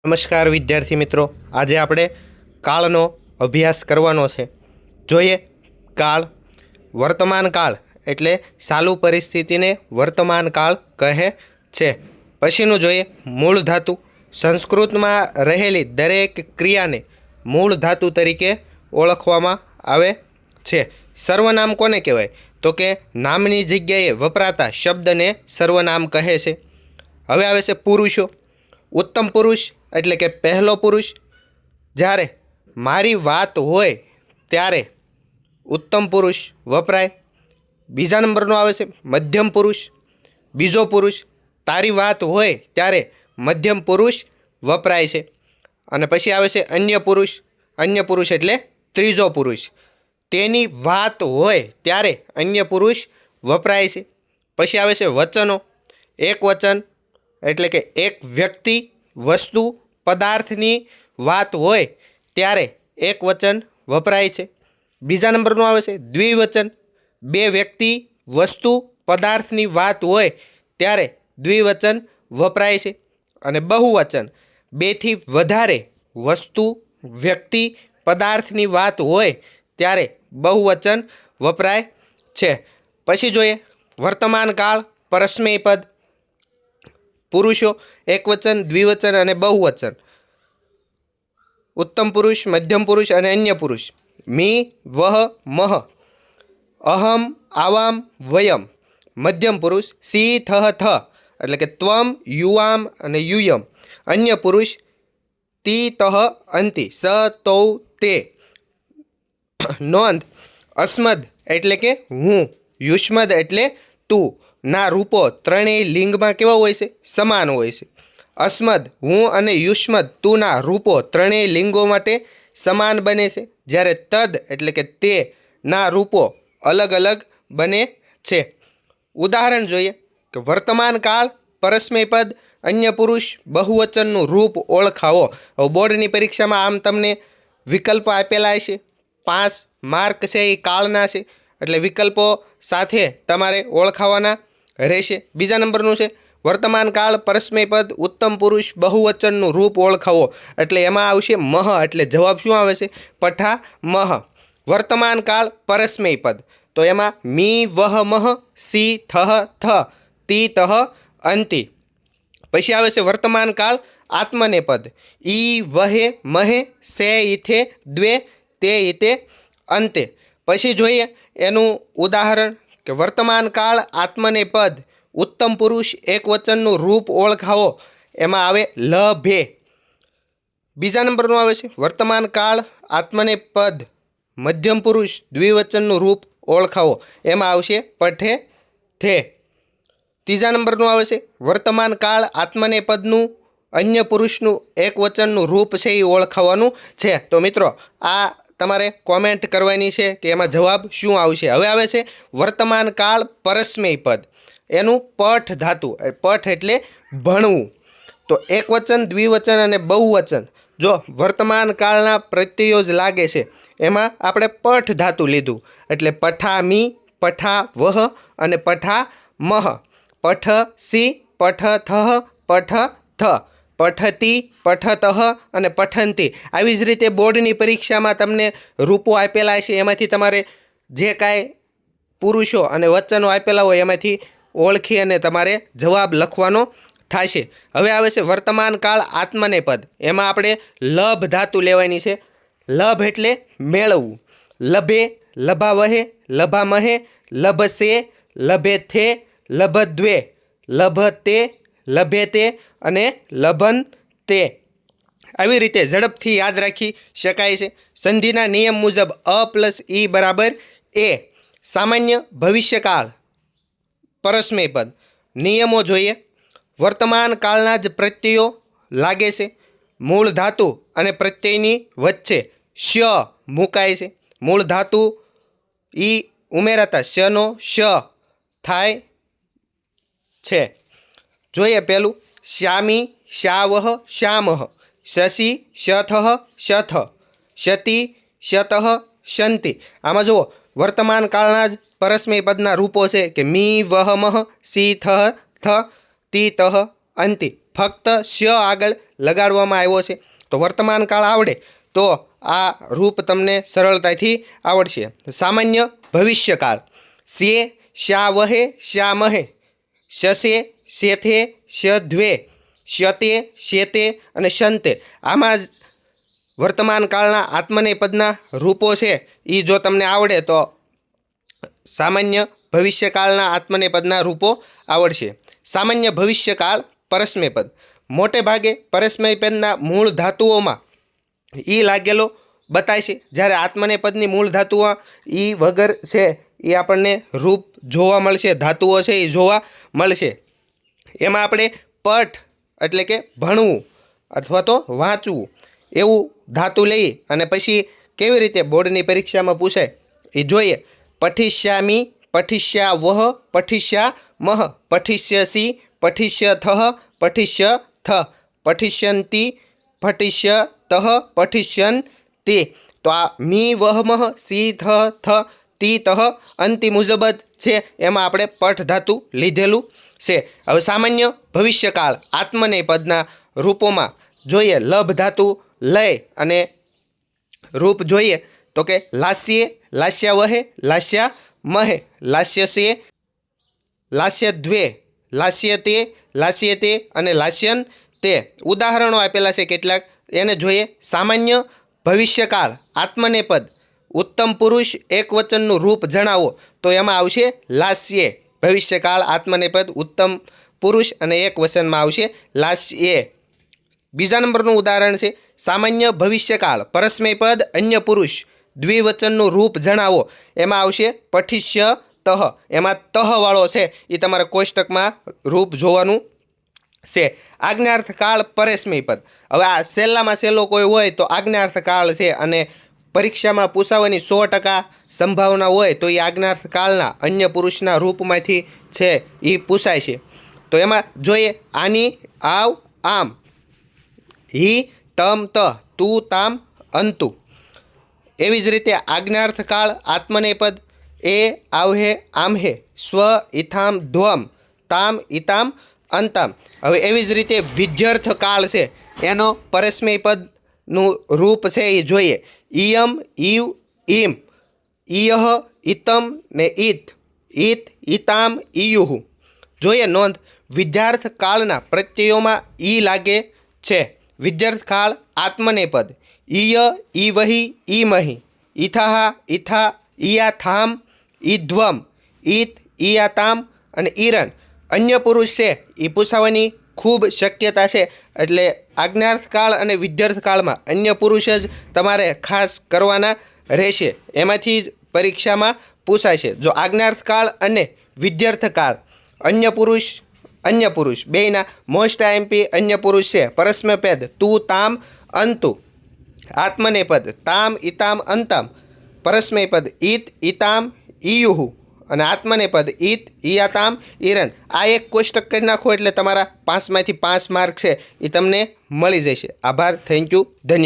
નમસ્કાર વિદ્યાર્થી મિત્રો, આજે આપણે કાળનો અભ્યાસ કરવાનો છે. જોઈએ કાળ. વર્તમાન કાળ એટલે ચાલુ પરિસ્થિતિને વર્તમાન કાળ કહે છે. પછીનું જોઈએ મૂળ ધાતુ. સંસ્કૃતમાં રહેલી દરેક ક્રિયાને મૂળ ધાતુ તરીકે ઓળખવામાં આવે છે. સર્વનામ કોને કહેવાય? તો કે નામની જગ્યાએ વપરાતા શબ્દને સર્વનામ કહે છે. હવે આવે છે પુરુષો. ઉત્તમ પુરુષ એટલે કે પહેલો પુરુષ. જ્યારે મારી વાત હોય ત્યારે ઉત્તમ પુરુષ વપરાય. બીજા નંબરનો આવે છે મધ્યમ પુરુષ. બીજો પુરુષ. તારી વાત હોય ત્યારે મધ્યમ પુરુષ વપરાય છે. અને પછી આવે છે અન્ય પુરુષ. અન્ય પુરુષ એટલે ત્રીજો પુરુષ. તેની વાત હોય ત્યારે અન્ય પુરુષ વપરાય છે. પછી આવે છે વચનો. એક વચન એટલે કે એક વ્યક્તિ, વસ્તુ, પદાર્થની વાત હોય ત્યારે એક વચન વપરાય છે. બીજા નંબરનું આવે છે દ્વિવચન. બે વ્યક્તિ, વસ્તુ, પદાર્થની વાત હોય ત્યારે દ્વિવચન વપરાય છે. અને બહુવચન. બેથી વધારે વસ્તુ, વ્યક્તિ, પદાર્થની વાત હોય ત્યારે બહુવચન વપરાય છે. પછી જોઈએ વર્તમાન કાળ, પરસ્મય પદ. પુરુષો એકવચન, દ્વિવચન અને બહુવચન. ઉત્તમ પુરુષ, મધ્યમ પુરુષ અને અન્ય પુરુષ. મી, વહ, મહ. અહમ, આવામ, વયમ. મધ્યમ પુરુષ સી, થહ, થ એટલે કે ત્વમ, યુવામ અને યુયમ. અન્ય પુરુષ તી, તહ, અંતિ. સ, તૌ, તે. નોંધ. અસ્મદ એટલે કે હું, યુષ્મદ એટલે તું ના રૂપો ત્રણેય લિંગમાં કેવા હોય છે? સમાન હોય છે. અસ્મદ હું અને યુષ્મદ તુંના રૂપો ત્રણેય લિંગો માટે સમાન બને છે. જ્યારે તદ એટલે કે તે ના રૂપો અલગ અલગ બને છે. ઉદાહરણ જોઈએ કે વર્તમાન કાળ, પરસ્મય પદ, અન્ય પુરુષ, બહુવચનનું રૂપ ઓળખાવો. હવે બોર્ડની પરીક્ષામાં આમ તમને વિકલ્પો આપેલા છે. 5 માર્ક છે એ કાળના છે, એટલે વિકલ્પો સાથે તમારે ઓળખાવાના રહેશે. બીજા નંબરનું છે વર્તમાન કાળ, પરસ્મય પદ, ઉત્તમ પુરુષ, બહુવચનનું રૂપ ઓળખાવો. એટલે એમાં આવશે મહ. એટલે જવાબ શું આવે છે? પઠા મહ. વર્તમાન કાળ, પરસ્મય પદ. તો એમાં મી, વહ, મહ, સી, થહ, થ, તી, તહ, અંતિ. પછી આવે છે વર્તમાન કાળ, આત્મનેપદ. ઈ, વહે, મહે, સે, ઇથે, દ્વે, તે, ઇતે, અંતે. પછી જોઈએ એનું ઉદાહરણ કે વર્તમાન કાળ, આત્મનેપદ, ઉત્તમ પુરુષ, એક વચનનું રૂપ ઓળખાવો. એમાં આવે લભે. બીજા નંબરનું આવે છે વર્તમાન કાળ, આત્મનેપદ, મધ્યમ પુરુષ, દ્વિવચનનું રૂપ ઓળખાવો. એમાં આવશે પઠે, થે. ત્રીજા નંબરનું આવે છે વર્તમાન કાળ, આત્મનેપદનું અન્ય પુરુષનું એક વચનનું રૂપ છે એ ઓળખાવાનું છે. તો મિત્રો આ તમારે કોમેન્ટ કરવાની છે કે એમાં જવાબ શું આવશે. હવે આવે છે વર્તમાન કાળ, પરસ્મય પદ. એનું પઠ ધાતુ. પઠ એટલે ભણવું. તો એક વચન, દ્વિવચન અને બહુવચન જો વર્તમાન કાળના પ્રત્યયો જ લાગે છે એમાં આપણે પઠ ધાતુ લીધું. એટલે પઠામી, પઠા વહ અને પઠા મહ. પઠ સી, પઠ થહ, પઠ થ, પઠતી, પઠતઃ અને પઠંતી. આવી જ રીતે બોર્ડની પરીક્ષામાં તમને રૂપો આપેલા છે, એમાંથી તમારે જે કાંઈ પુરુષો અને વચનો આપેલા હોય એમાંથી ઓળખી અને તમારે જવાબ લખવાનો થશે. હવે આવે છે વર્તમાન કાળ, આત્મનેપદ. એમાં આપણે લભ ધાતુ લેવાની છે. લભ એટલે મેળવવું. લભે, લભાવહે, લભામહે, લભસે, લભેથે, લભદ્વે, લભતે, લભેતે અને લભંતે. આવી રીતે ઝડપથી યાદ રાખી શકાય છે. સંધિના નિયમ મુજબ અ પ્લસ ઈ બરાબર એ. સામાન્ય ભવિષ્યકાળ, પરસ્મય પદ. નિયમો જોઈએ. વર્તમાન કાળના જ પ્રત્યયો લાગે છે. મૂળ ધાતુ અને પ્રત્યયની વચ્ચે શ મુકાય છે. મૂળ ધાતુ ઈ ઉમેરાતા શનો શ થાય છે. જોઈએ પહેલું શ્યામી, શ્યાવહ, શ્યામહ. શશી, શથઃ, શથ. શતી, શતઃ, શંતિ. આમાં જુઓ વર્તમાન કાળના જ પરસ્મય પદના રૂપો છે કે મી, વહ, મહ, સી, થહ, થ, તી, તહ, અંતિ. ફક્ત શ આગળ લગાડવામાં આવ્યો છે. તો વર્તમાન કાળ આવડે તો આ રૂપ તમને સરળતાથી આવડશે. સામાન્ય ભવિષ્યકાળ: શે, શા વહે, શા મહે, શશે, શેથે, શધ્વે, શતે, શેતે અને શંતે. આમાં જ વર્તમાન કાળના આત્મનેપદના રૂપો છે. એ જો તમને આવડે તો સામાન્ય ભવિષ્યકાળના આત્મનેપદના રૂપો આવડશે. સામાન્ય ભવિષ્યકાળ પરસ્મૈપદ: મોટે ભાગે પરસ્મૈપદના મૂળ ધાતુઓમાં ઈ લાગેલો બતાય છે, જ્યારે આત્મનેપદની મૂળ ધાતુઓ ઈ વગર છે એ આપણને રૂપ જોવા મળશે, ધાતુઓ છે એ જોવા મળશે. એમાં આપણે પઠ એટલે કે ભણવું અથવા તો વાંચવું એવું ધાતુ લઈ અને પછી કેવી રીતે બોર્ડની પરીક્ષામાં પૂછાય એ જોઈએ. પઠિષ્યામી, પઠિષ્યાવહ, પઠિષ્યામહ, પઠિષ્યસી, પઠિષ્યથઃ, પઠિષ્યથ, પઠિષ્યન્તિ, પઠિષ્યતઃ, પઠિષ્યન્તિ. તો આ મી વહમહ સી થ થ તી તહ અંતિ મુજબ જ છે, એમાં આપણે પઠ ધાતુ લીધેલું છે. હવે સામાન્ય ભવિષ્યકાળ આત્મનેપદના રૂપોમાં જોઈએ. લભ ધાતુ લય અને રૂપ જોઈએ તો કે લાસ્યે, લાસ્યાવહે, લાસ્યામહે, લાસ્યસે, લાસ્યદ્વે, લાસ્યતે, લાસ્યતે અને લાસ્યન્તે. ઉદાહરણો આપેલા છે કેટલાક, એને જોઈએ. સામાન્ય ભવિષ્યકાળ આત્મનેપદ ઉત્તમ પુરુષ એકવચનનું રૂપ જણાવો તો એમાં આવશે લાસ્યે. ભવિષ્યકાળ આત્મનેપદ ઉત્તમ પુરુષ અને એકવચનમાં આવશે લાસ્યે. બીજા નંબરનું ઉદાહરણ છે સામાન્ય ભવિષ્યકાળ પરસ્મૈપદ અન્ય પુરુષ દ્વિવચનનું રૂપ જણાવો, એમાં આવશે પઠિષ્ય તહ. એમાં તહવાળો છે એ તમારે કોષ્ટકમાં રૂપ જોવાનું છે. આજ્ઞાર્થકાળ પરસ્મૈપદ: હવે આ સહેલામાં સહેલો કોઈ હોય તો આજ્ઞાર્થકાળ છે અને પરીક્ષામાં પૂછાવાની 100% સંભાવના હોય તો એ આજ્ઞાર્થકાળના અન્ય પુરુષના રૂપમાંથી છે એ પૂછાય છે. તો એમાં જોઈએ આની, આવ, આમ, હી, તમ, ત, તું, તામ, અંતુ. એવી જ રીતે આજ્ઞાર્થકાળ આત્મનેપદ એ, આવહે, આમહે, સ્વ, ઇથામ, ધ્વમ, તામ, ઇતામ, અંતામ. હવે એવી જ રીતે વિધ્યર્થકાળ છે, એનો પરસ્મૈપદનું રૂપ છે એ જોઈએ. ઇયમ, ઇવ, ઇમ, ઇયહ, ઇતમ ને ઇત, ઇત, ઇતામ, ઇયુહ. જોઈએ નોંધ, વિદ્યાર્થકાળના પ્રત્યયોમાં ઈ લાગે છે. વિદ્યાર્થકાળ આત્મનેપદ ઇય, ઇવહી, ઇમહી, ઇથાહ, ઇથા, ઇયાથામ, ઇધ્વમ, ઇત, ઇયાતામ અને ઈરન. અન્ય પુરુષ છે એ પૂછાવાની ખૂબ શક્યતા છે, એટલે આજ્ઞાર્થકાળ અને વિદ્યાર્થકાળમાં અન્ય પુરુષ જ તમારે ખાસ કરવાના રહેશે. એમાંથી જ પરીક્ષામાં પૂછાય છે. જો આજ્ઞાર્થકાળ અને વિદ્યાર્થકાળ અન્ય પુરુષ બેયના મોસ્ટ આઈએમપી અન્ય પુરુષ છે. પરસ્મૈપદ તું, તામ, અંતુ. આત્મનેપદ તામ, ઇતામ, અંતામ. પરસ્મૈપદ ઇત, ઇતામ, ઇયુહ અને આત્મનેપદ ઇત, ઇયાતામ, ઈરન. આ એક કોષ્ટક કરી નાખો એટલે તમારા 5માંથી 5 માર્ક છે એ તમને મળી જશે. આભાર, થેન્ક યુ, ધન્યવાદ.